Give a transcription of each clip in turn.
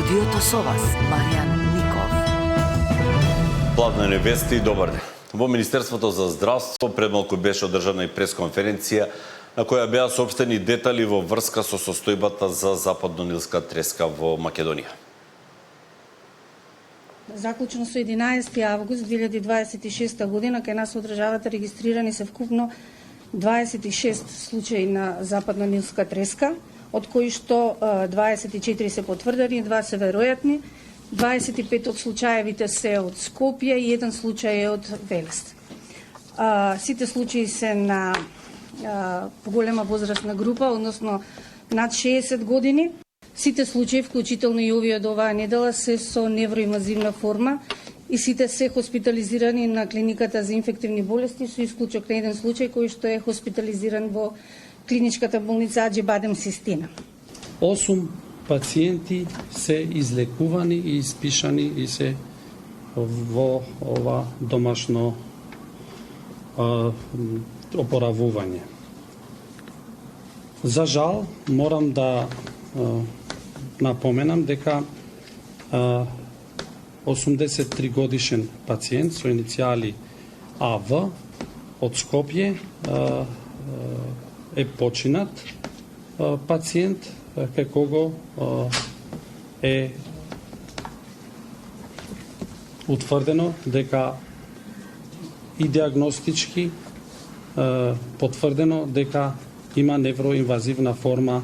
студиото со вас, Маријан Ников. Пладна невести и добар ден. Во Министерството за здравство пред малку беше одржана и пресконференција на која беа соопштени детали во врска со состојбата за западно-нилска треска во Македонија. Заклучно со 11 август 2026 година кај нас во државата регистрирани се вкупно 26 случаи на западно-нилска треска, од кои што 24 се потврдени, 2 се веројатни, 25 од случаевите се од Скопје и 1 случај е од Велес. Сите случаи се на поголема возрастна група, односно над 60 години. Сите случаи, вклучително и овие од оваа недела, се со невроинвазивна форма и сите се хоспитализирани на клиниката за инфективни болести, со исклучок на еден случај кој што е хоспитализиран во клиничката болница Аџи Бадем Систина. 8 пациенти се излекувани и испишани и се во ова домашно опоравување. За жал, морам да напоменам дека 83 годишен пациент со иницијали АВ од Скопје е починат пациент кај кого е утврдено дека и диагностички потврдено дека има невроинвазивна форма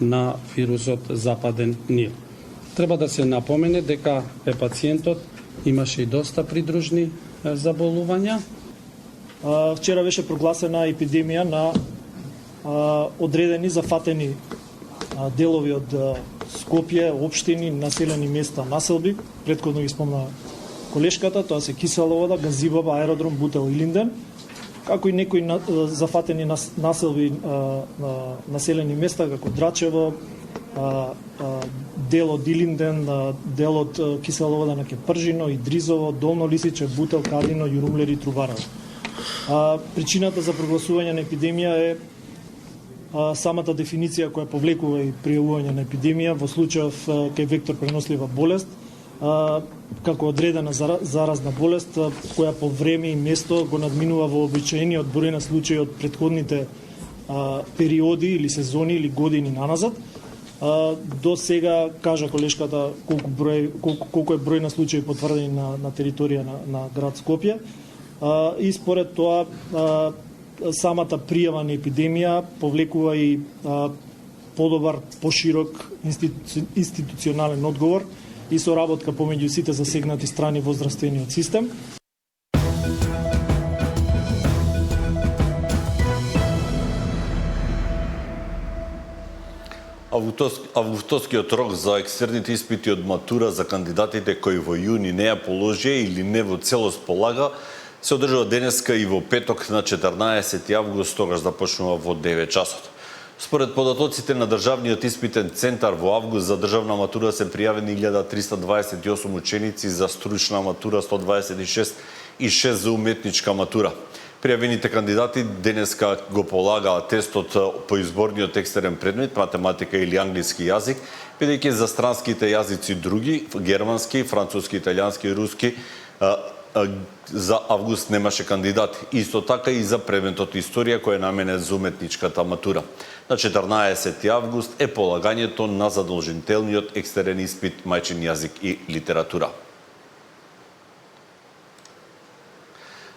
на вирусот Западен Нил. Треба да се напомене дека пациентот имаше и доста придружни заболувања. Вчера беше прогласена епидемија на одредени зафатени делови од Скопје, општини, населени места, населби. Претходно ги спомна колешката, тоа се Кисела вода, Газибаба, Аеродром, Бутел и Линден, како и некои зафатени населби, населени места, како Драчево, дел од Илинден, дел од Кисела вода на Кепржино, Идризово, Долно Лисиче, Бутел, Кадино, Јурумлер и Трубарево. Причината за прогласување на епидемија е самата дефиниција која повлекува и пријавување на епидемија во случајов кај вектор пренослива болест, како одредена заразна болест, која по време и место го надминува вообичаениот број на случаи од претходните периоди или сезони или години наназад. До сега, кажа колешката, колку е број на случаи потврдени на територија на град Скопје. И според тоа, самата пријава на епидемија повлекува и подобар, поширок институционален одговор и соработка помеѓу сите засегнати страни во здравствениот систем. Августовскиот рок за екстерните испити од матура за кандидатите кои во јуни не ја положија или не во целост полага, се одржува денеска и во петок на 14 август, тогаш започнува во 9 часот. Според податоците на Државниот испитен центар, во август за државна матура се пријавени 1328 ученици, за стручна матура 126 и 6 за уметничка матура. Пријавените кандидати денеска го полагаат тестот по изборниот екстерен предмет, математика или англиски јазик, бидејќи за странските јазици други, германски, француски, италијански и руски, за август немаше кандидати. Исто така и за предметот историја кој е наменет за уметничката матура. На 14 август е полагањето на задолжителниот екстерен испит мајчин јазик и литература.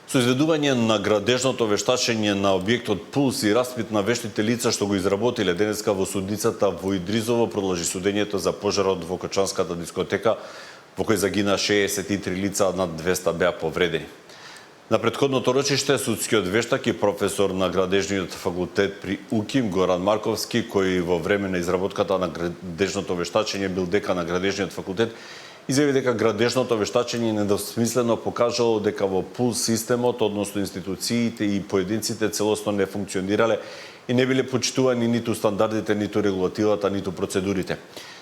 Со изведување на градежното вештачење на објектот Пулс и распит на вештите лица што го изработиле денеска во судницата во Идризово, продолжи судењето за пожарот во Кочанската дискотека, во кој загина 63 лица, а над 200 беа повредени. На претходното рочиште, судскиот вештак и професор на градежниот факултет при УКИМ Горан Марковски, кој во време на изработката на градежното вештачење бил дека на градежниот факултет, изјави дека градежното вештачење недосмислено покажало дека во Пулс системот, односно институциите и поединците целосно не функционирале и не биле почитувани ниту стандардите, ниту регулативата, ниту процедурите.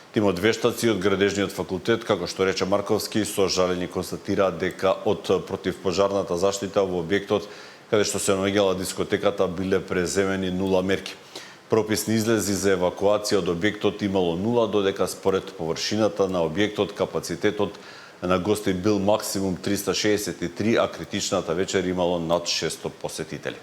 Тимот вештаци од градежниот факултет, како што рече Марковски, со жалење констатираат дека од противпожарната заштита во објектот каде што се наоѓала дискотеката биле преземени 0 мерки. Пропис не излези за евакуација од објектот имало 0, додека според површината на објектот капацитетот на гости бил максимум 363, а критичната вечер имало над 600 посетители.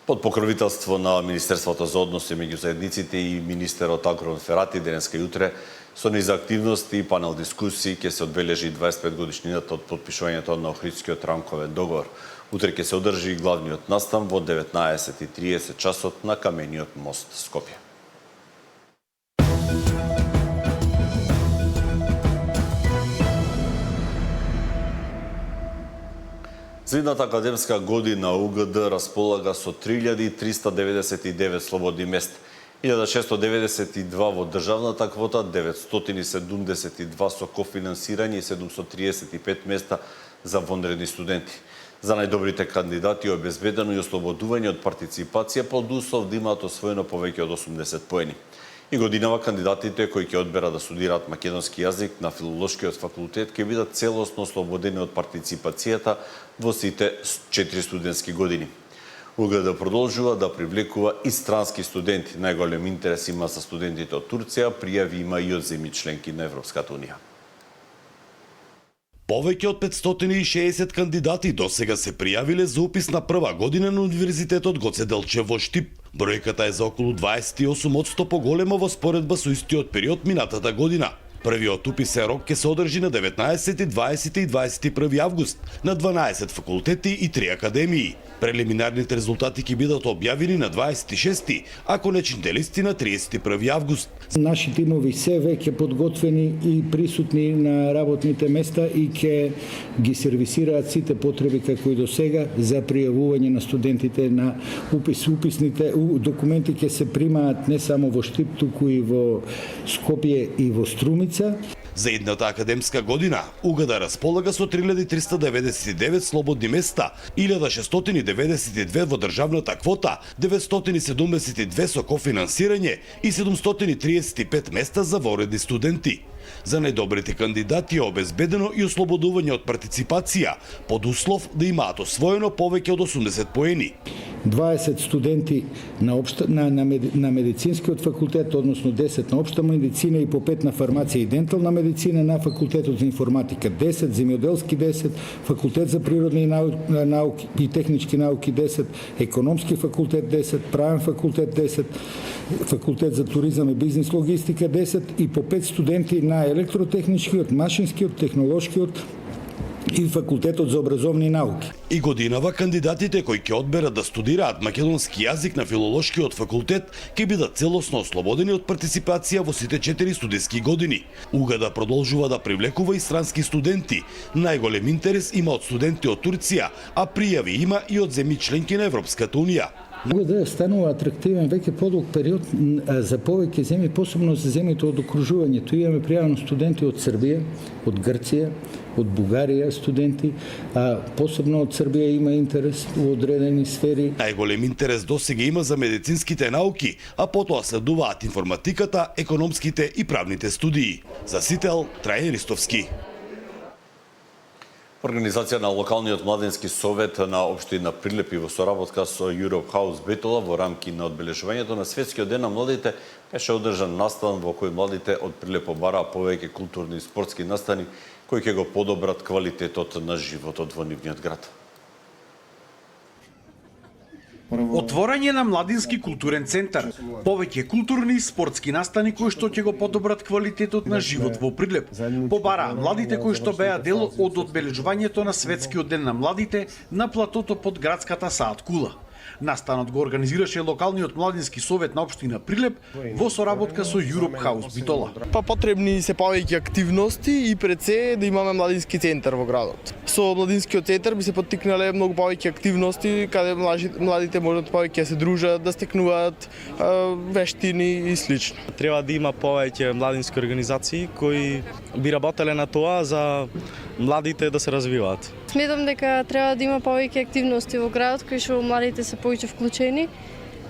Под покровителство на Министерството за односи меѓу заедниците и министерот Агрон Ферати денеска и утре со низ активности и панел дискусии ќе се одбележи 25 годишнината од потпишувањето на Охридскиот рамковен договор. Утре ќе се одржи и главниот настан во 19:30 часот на камениот мост Скопје. Зидната академска година УГД располага со 3399 слободни места, 1692 во државната квота, 972 со кофинансирање и 735 места за вонредни студенти. За најдобрите кандидати е обезбедено и ослободување од партиципација под услов да имаат освоено повеќе од 80 поени. И годинава кандидатите кои ќе одберат да студираат македонски јазик на Филолошкиот факултет ќе бидат целосно ослободени од партиципацијата во сите 4 студентски години. УГД продолжува да привлекува и странски студенти. Најголем интерес има за студентите од Турција, пријави има и од земји членки на Европската унија. Повеќе од 560 кандидати досега се пријавиле за упис на прва година на Универзитетот Гоце Делчев во Штип. Бројката е за околу 28% поголема во споредба со истиот период минатата година. Првиот уписен рок ќе се одржи на 19, 20 и 21 август на 12 факултети и 3 академии. Прелиминарните резултати ќе бидат објавени на 26, а конечните листи на 31 август. Наши тимови се веќе подготвени и присутни на работните места и ќе ги сервисираат сите потреби како и до сега за пријавување на студентите на уписните документи ќе се примаат не само во Штип, туку и во Скопје и во Струмица. За едната академска година УГД располага со 3399 слободни места, 1692 во државната квота, 972 со кофинансирање и 735 места за вонредни студенти. За најдобрите кандидати е обезбедено и ослободување од партиципација, под услов да имаат освоено повеќе од 80 поени. 20 студенти на медицинскиот факултет, односно 10 на општа медицина и по 5 на фармација и дентална медицина, на факултетот за информатика 10, земјоделски 10, факултет за природни науки и технички науки 10, економски факултет 10, правен факултет 10, факултет за туризам и бизнис логистика 10 и по 5 студенти на електротехничкиот, машинскиот, технолошкиот и факултетот за образовни науки. И годинава кандидатите кои ќе одберат да студираат македонски јазик на Филолошкиот факултет ќе бидат целосно ослободени од партиципација во сите 4 студентски години. УГД продолжува да привлекува и странски студенти. Најголем интерес има од студенти од Турција, а пријави има и од земји членки на Европската унија. УГД станува атрактивен веќе подолг период за повеќе земји, посебно за земјите од окружувањето. Имаме пријавено студенти од Србија, од Грција, од Бугарија студенти, а посебно од Србија има интерес во одредени сфери. Најголем интерес досега има за медицинските науки, а потоа следуваат информатиката, економските и правните студии. За Сител, Трајан Ристовски. Организација на локалниот младински совет на општина Прилеп и во соработка со Europe House Битола во рамки на одбележувањето на Светскиот ден на младите беше одржан настан во кој младите од Прилеп побараа повеќе културни и спортски настани кои ќе го подобрат квалитетот на животот во нивниот град. Отворање на младински културен центар, повеќе културни и спортски настани кои што ќе го подобрат квалитетот на живот во Прилеп. Побараа младите кои што беа дел од одбележувањето на Светскиот ден на младите на платото под градската Саат Кула. Настанот го организираше локалниот младински совет на општина Прилеп во соработка со Europe House Битола. Потребни се повеќе активности и пред се да имаме младински центар во градот. Со младинскиот центар би се поттикнале многу повеќе активности каде младите можат повеќе да се дружат, да стекнуваат вештини и слично. Треба да има повеќе младински организации кои би работеле на тоа за младите да се развиваат. Сметам дека треба да има повеќе активности во градот кои што младите се повеќе вклучени.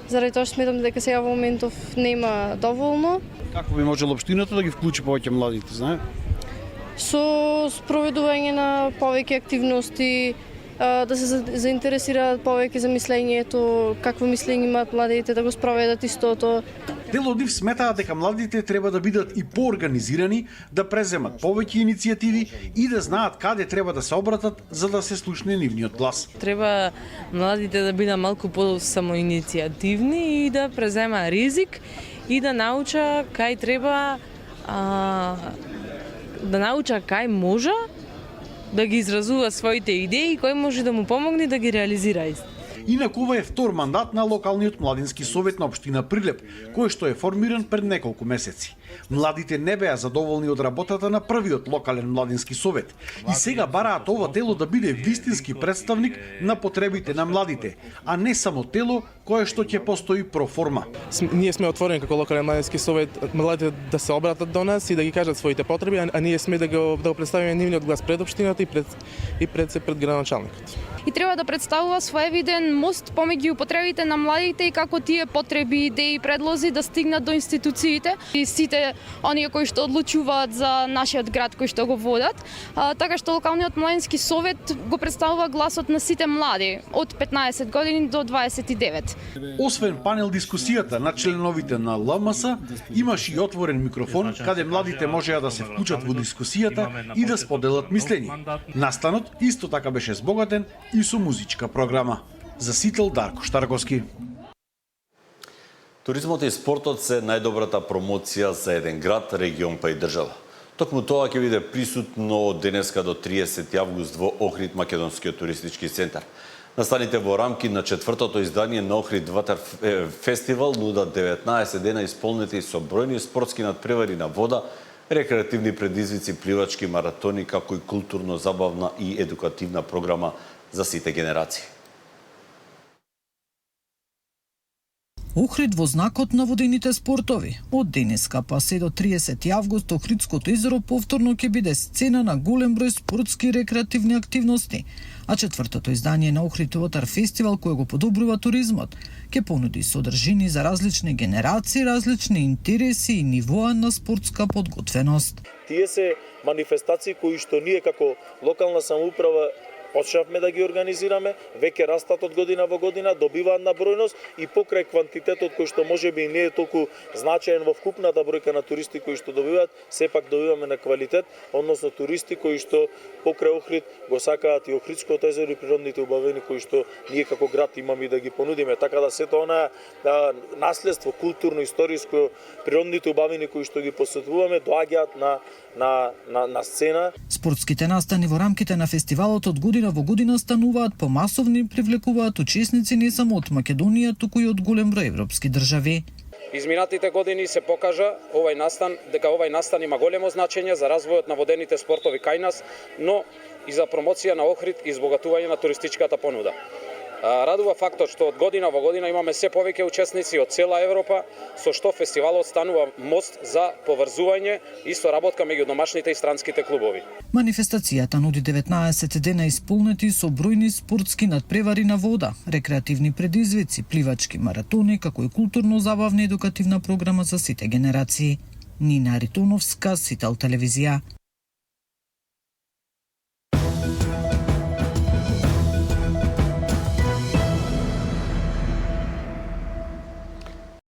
Заради тоа сметам дека сега во моментов нема доволно. Како би можело општината да ги вклучи повеќе младите, знае? Со спроведување на повеќе активности да се заинтересираат повеќе за мислењето, какво мислење имаат младите, да го спроведат истото. Дел од нив сметаат дека младите треба да бидат и поорганизирани, да преземат повеќе иницијативи и да знаат каде треба да се обратат за да се слушне нивниот глас. Треба младите да бидат малку по-самоиницијативни и да презема ризик и да науча кај треба да науча кај може да ги изразува своите идеи и кој може да му помогне да ги реализира. Инаку ова е втор мандат на локалниот младински совет на општина Прилеп, кој што е формиран пред неколку месеци. Младите не беа задоволни од работата на првиот локален младински совет и сега бараат ова тело да биде вистински представник на потребите на младите, а не само тело кое што ќе постои проформа. Ние сме отворени како локален младински совет младите да се обратат до нас и да ги кажат своите потреби, а ние сме да го представиме нивниот глас пред општината и пред градоначалникот. И треба да представува своевиден мост помеѓу потребите на младите и како тие потреби, идеи, предлози да стигнат до институциите и сите оние кои што одлучуваат за нашиот град кои што го водат. Така што локалниот младински совет го представува гласот на сите млади од 15 години до 29. Освен панел дискусијата на членовите на ЛМС, имаш и отворен микрофон каде младите можеа да се вклучат во дискусијата и да споделат мислење. Настанот исто така беше збогатен и со музичка програма. За Сител Дарко Штарковски. Туризмот и спортот се најдобрата промоција за еден град, регион па и држава. Токму тоа ќе биде присутно од денеска до 30 август во Охрид Македонскиот туристички центар. Настаните во рамки на 4-тото издание на Охрид Ватер фестивал нудат 19 дена исполнети со бројни спортски надпревари на вода, рекреативни предизвици, пливачки маратони, како и културно-забавна и едукативна програма за сите генерации. Охрид во знакот на водените спортови. Од денеска па се до 30 август Охридското езеро повторно ќе биде сцена на голем број спортски и рекреативни активности, а 4-тото издание на Охрид Ватер фестивал кој го подобрува туризмот ќе понуди содржини за различни генерации, различни интереси и нивоа на спортска подготвеност. Тие се манифестации кои што ние како локална самоуправа почнавме да ги организираме, веќе растат од година во година, добиваат на бројност и покрај квантитетот кој што можеби не е толку значаен во вкупната бројка на туристи кои што добиваат, сепак добиваме на квалитет, односно туристи кои што покрај Охрид го сакаат и Охридското езеро и природните убавини кои што ние како град имаме и да ги понудиме. Така да сето она наследство културно, историско, природните убавини кои што ги посетуваме доаѓаат на сцена. Спортските настани во рамките на фестивалот од година во година стануваат помасовни и привлекуваат учесници не само од Македонија, туку и од голем број европски држави. Изминатите години се покажа дека овај настан има големо значење за развојот на водените спортови кај нас, но и за промоција на Охрид и избогатување на туристичката понуда. Радува фактот што од година во година имаме се повеќе учесници од цела Европа, со што фестивалот станува мост за поврзување и соработка меѓу домашните и странските клубови. Манифестацијата нуди 19 дена исполнети со бројни спортски надпревари на вода, рекреативни предизвици, пливачки маратони, како и културно-забавна едукативна програма за сите генерации. Нина Аритоновска, Сител телевизија.